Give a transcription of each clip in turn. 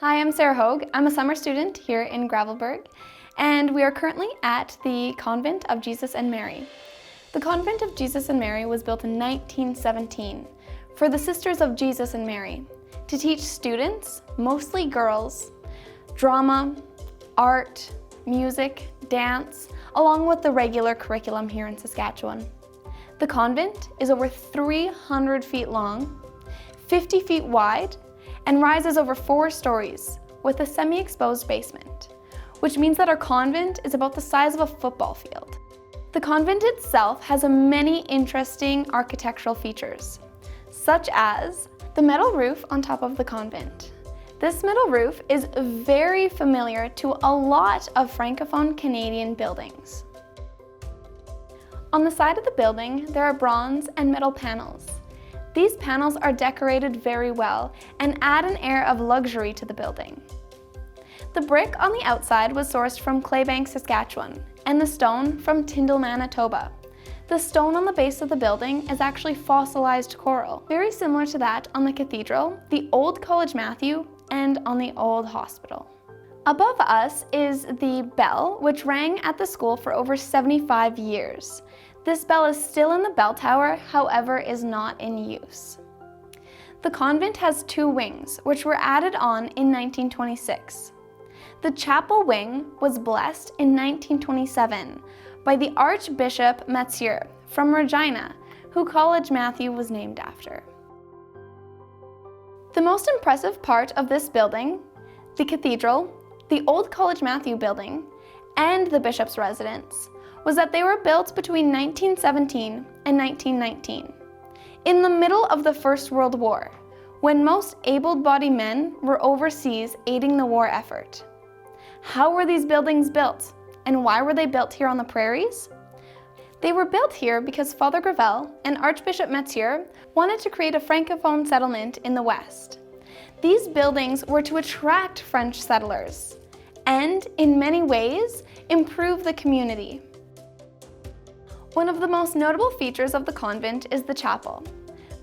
Hi, I'm Sarah Hogue. I'm a summer student here in Gravelbourg, and we are currently at the Convent of Jesus and Mary. The Convent of Jesus and Mary was built in 1917 for the Sisters of Jesus and Mary to teach students, mostly girls, drama, art, music, dance, along with the regular curriculum here in Saskatchewan. The convent is over 300 feet long, 50 feet wide, and rises over 4 stories with a semi-exposed basement, which means that our convent is about the size of a football field. The convent itself has many interesting architectural features, such as the metal roof on top of the convent. This metal roof is very familiar to a lot of Francophone Canadian buildings. On the side of the building, there are bronze and metal panels. These panels are decorated very well and add an air of luxury to the building. The brick on the outside was sourced from Claybank, Saskatchewan, and the stone from Tyndall, Manitoba. The stone on the base of the building is actually fossilized coral, very similar to that on the cathedral, the old College Matthew, and on the old hospital. Above us is the bell, which rang at the school for over 75 years. This bell is still in the bell tower, however, is not in use. The convent has 2 wings, which were added on in 1926. The chapel wing was blessed in 1927 by the Archbishop Mathieu from Regina, who College Matthew was named after. The most impressive part of this building, the cathedral, the old College Matthew building, and the bishop's residence, was that they were built between 1917 and 1919, in the middle of the First World War, when most able-bodied men were overseas aiding the war effort. How were these buildings built, and why were they built here on the prairies? They were built here because Father Gravel and Archbishop Mathieu wanted to create a Francophone settlement in the West. These buildings were to attract French settlers and, in many ways, improve the community. One of the most notable features of the convent is the chapel.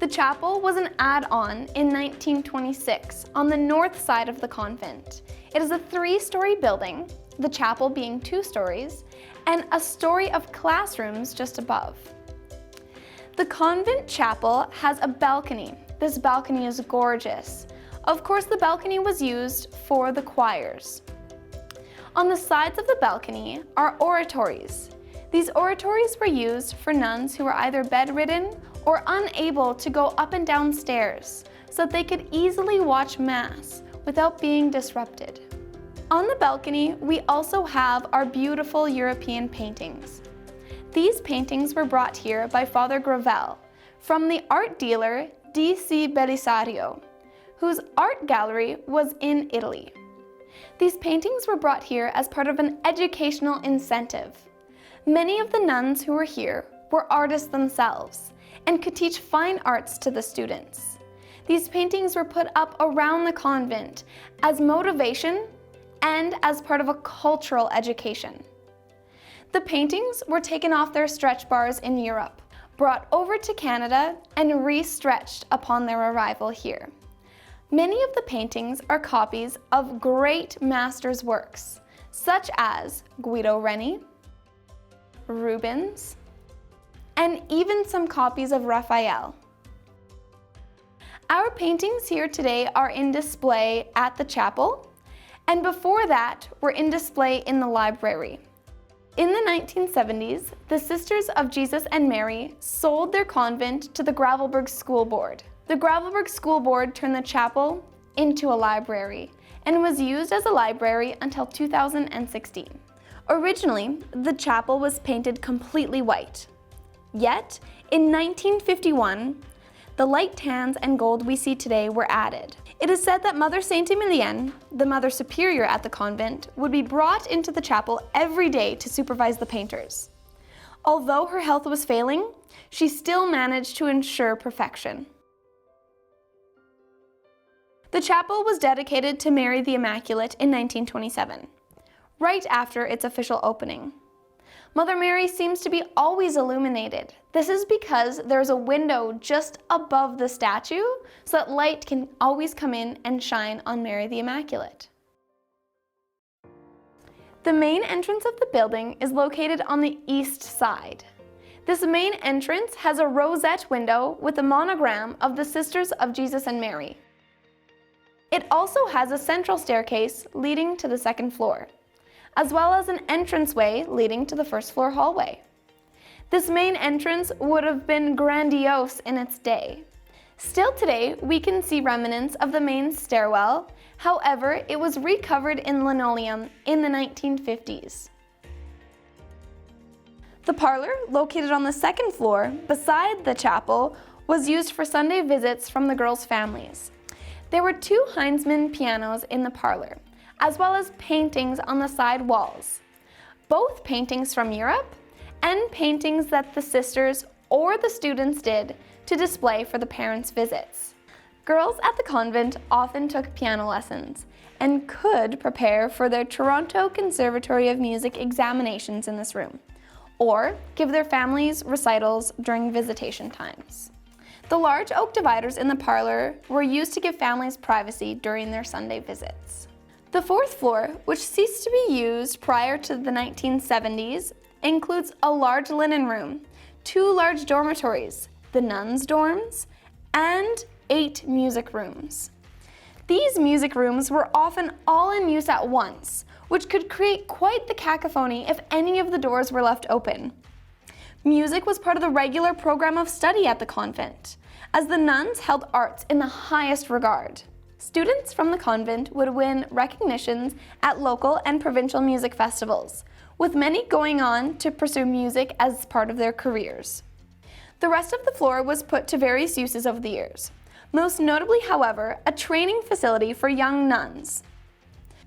The chapel was an add-on in 1926 on the north side of the convent. It is a 3-story building, the chapel being 2 stories, and a story of classrooms just above. The convent chapel has a balcony. This balcony is gorgeous. Of course, the balcony was used for the choirs. On the sides of the balcony are oratories. These oratories were used for nuns who were either bedridden or unable to go up and down stairs, so that they could easily watch Mass without being disrupted. On the balcony, we also have our beautiful European paintings. These paintings were brought here by Father Gravel from the art dealer D.C. Belisario, whose art gallery was in Italy. These paintings were brought here as part of an educational incentive. Many of the nuns who were here were artists themselves and could teach fine arts to the students. These paintings were put up around the convent as motivation and as part of a cultural education. The paintings were taken off their stretch bars in Europe, brought over to Canada, and re-stretched upon their arrival here. Many of the paintings are copies of great masters' works, such as Guido Reni, Rubens, and even some copies of Raphael. Our paintings here today are in display at the chapel, and before that were in display in the library. In the 1970s, the Sisters of Jesus and Mary sold their convent to the Gravelbourg School Board. The Gravelbourg School Board turned the chapel into a library and was used as a library until 2016. Originally, the chapel was painted completely white. Yet, in 1951, the light tans and gold we see today were added. It is said that Mother Saint Emilienne, the Mother Superior at the convent, would be brought into the chapel every day to supervise the painters. Although her health was failing, she still managed to ensure perfection. The chapel was dedicated to Mary the Immaculate in 1927, right after its official opening. Mother Mary seems to be always illuminated. This is because there's a window just above the statue so that light can always come in and shine on Mary the Immaculate. The main entrance of the building is located on the east side. This main entrance has a rosette window with a monogram of the Sisters of Jesus and Mary. It also has a central staircase leading to the second floor, as well as an entranceway leading to the first floor hallway. This main entrance would have been grandiose in its day. Still today, we can see remnants of the main stairwell. However, it was recovered in linoleum in the 1950s. The parlor, located on the second floor beside the chapel, was used for Sunday visits from the girls' families. There were 2 Heinzmann pianos in the parlor, as well as paintings on the side walls, both paintings from Europe and paintings that the sisters or the students did to display for the parents' visits. Girls at the convent often took piano lessons and could prepare for their Toronto Conservatory of Music examinations in this room, or give their families recitals during visitation times. The large oak dividers in the parlor were used to give families privacy during their Sunday visits. The fourth floor, which ceased to be used prior to the 1970s, includes a large linen room, 2 large dormitories, the nuns' dorms, and 8 music rooms. These music rooms were often all in use at once, which could create quite the cacophony if any of the doors were left open. Music was part of the regular program of study at the convent, as the nuns held arts in the highest regard. Students from the convent would win recognitions at local and provincial music festivals, with many going on to pursue music as part of their careers. The rest of the floor was put to various uses over the years, most notably, however, a training facility for young nuns.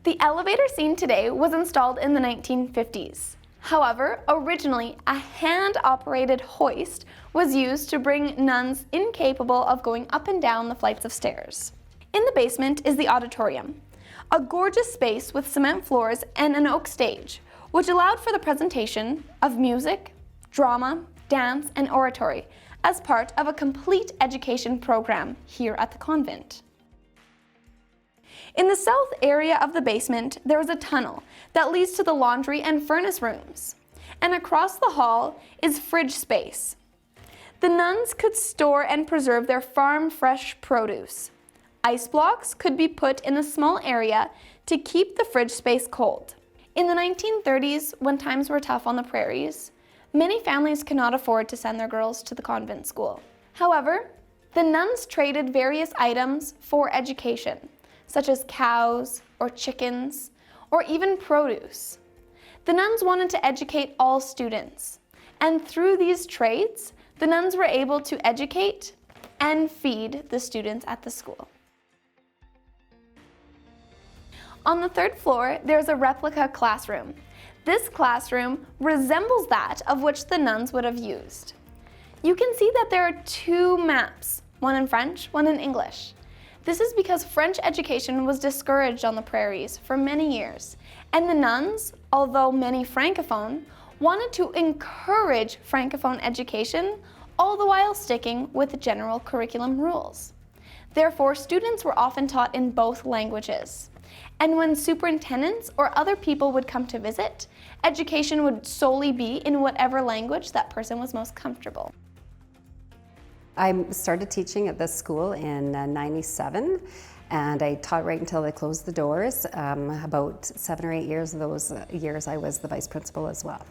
The elevator seen today was installed in the 1950s. However, originally, a hand-operated hoist was used to bring nuns incapable of going up and down the flights of stairs. In the basement is the auditorium, a gorgeous space with cement floors and an oak stage, which allowed for the presentation of music, drama, dance, and oratory as part of a complete education program here at the convent. In the south area of the basement, there is a tunnel that leads to the laundry and furnace rooms, and across the hall is fridge space. The nuns could store and preserve their farm-fresh produce. Ice blocks could be put in a small area to keep the fridge space cold. In the 1930s, when times were tough on the prairies, many families could not afford to send their girls to the convent school. However, the nuns traded various items for education, such as cows or chickens, or even produce. The nuns wanted to educate all students, and through these trades, the nuns were able to educate and feed the students at the school. On the third floor, there's a replica classroom. This classroom resembles that of which the nuns would have used. You can see that there are 2 maps, one in French, one in English. This is because French education was discouraged on the prairies for many years, and the nuns, although many francophone, wanted to encourage francophone education, all the while sticking with general curriculum rules. Therefore, students were often taught in both languages. And when superintendents or other people would come to visit, education would solely be in whatever language that person was most comfortable. I started teaching at this school in '97, and I taught right until they closed the doors. About 7 or 8 years of those years I was the vice principal as well.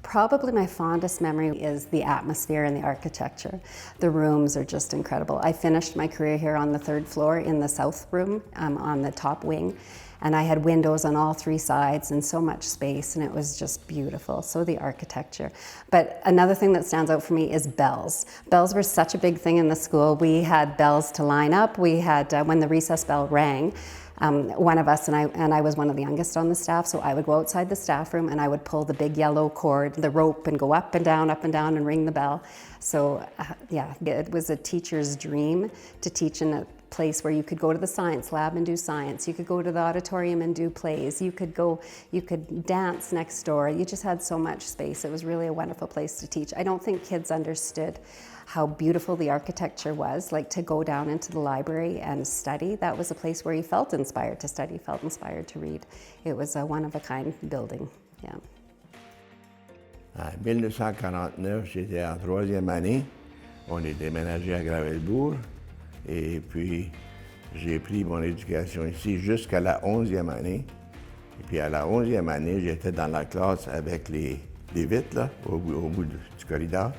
Probably my fondest memory is the atmosphere and the architecture. The rooms are just incredible. I finished my career here on the 3rd floor in the south room on the top wing, and I had windows on all 3 sides and so much space, and it was just beautiful. So the architecture. But another thing that stands out for me is bells. Bells were such a big thing in the school. We had bells to line up. We had, when the recess bell rang, one of us, and I was one of the youngest on the staff, so I would go outside the staff room and I would pull the big yellow cord, the rope, and go up and down and ring the bell. So yeah, it was a teacher's dream to teach in place where you could go to the science lab and do science. You could go to the auditorium and do plays. You could dance next door. You just had so much space. It was really a wonderful place to teach. I don't think kids understood how beautiful the architecture was, like to go down into the library and study. That was a place where you felt inspired to study, felt inspired to read. It was a one-of-a-kind building, yeah. En 1949, j'étais en 3e année. On est déménagé à Gravelbourg. Et puis, j'ai pris mon éducation ici jusqu'à la 11e année. Et puis, à la 11e année, j'étais dans la classe avec les vitres, là, au bout du corridor.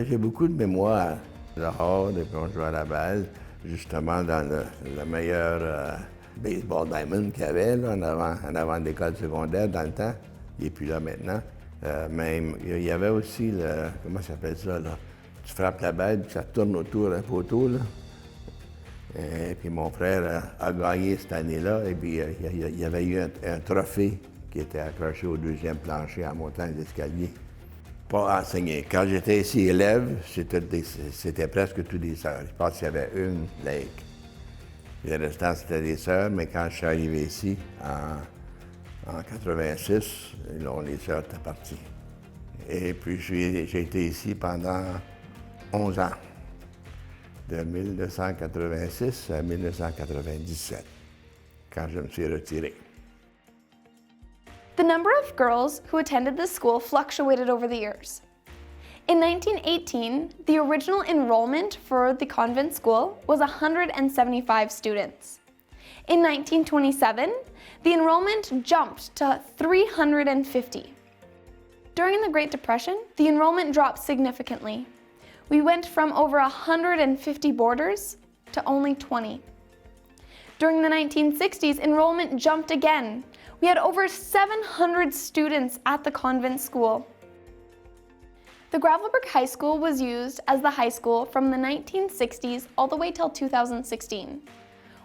J'ai beaucoup de mémoire dehors, et puis on jouait à la balle, justement dans le meilleur baseball diamond qu'il y avait, là, en avant de l'école secondaire dans le temps. Il n'est plus là maintenant. Même, il y avait aussi le, comment ça s'appelle ça, là? Tu frappes la balle, puis ça tourne autour d'un poteau, là. Et puis mon frère a gagné cette année-là, et puis il y avait eu un trophée qui était accroché au 2e plancher en montant les escaliers. Pas enseigné. Quand j'étais ici élève, c'était presque tous des sœurs. Je pense qu'il y avait une Lake. Les restants, c'était des sœurs, mais quand je suis arrivé ici, en 86, les sœurs étaient parties. Et puis j'ai été ici pendant 11 ans, de 1986 à 1997, quand je me suis retiré. The number of girls who attended this school fluctuated over the years. In 1918, the original enrollment for the convent school was 175 students. In 1927, the enrollment jumped to 350. During the Great Depression, the enrollment dropped significantly. We went from over 150 boarders to only 20. During the 1960s, enrollment jumped again. We had over 700 students at the convent school. The Gravelbourg High School was used as the high school from the 1960s all the way till 2016,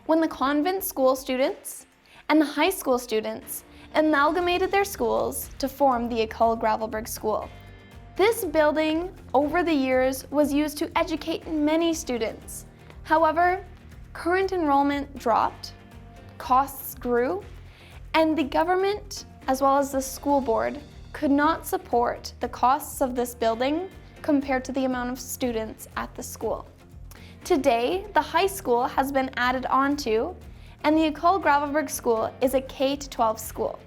when the convent school students and the high school students amalgamated their schools to form the École Gravelbourg School. This building, over the years, was used to educate many students. However, current enrollment dropped, costs grew, and the government, as well as the school board, could not support the costs of this building compared to the amount of students at the school. Today, the high school has been added onto, and the École Gravelbourg School is a K-12 school.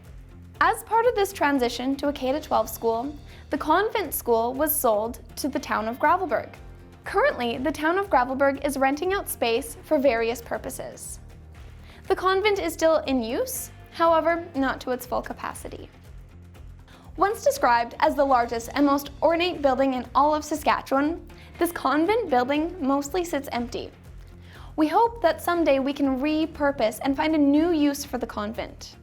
As part of this transition to a K-12 school, the convent school was sold to the town of Gravelbourg. Currently, the town of Gravelbourg is renting out space for various purposes. The convent is still in use, however, not to its full capacity. Once described as the largest and most ornate building in all of Saskatchewan, this convent building mostly sits empty. We hope that someday we can repurpose and find a new use for the convent.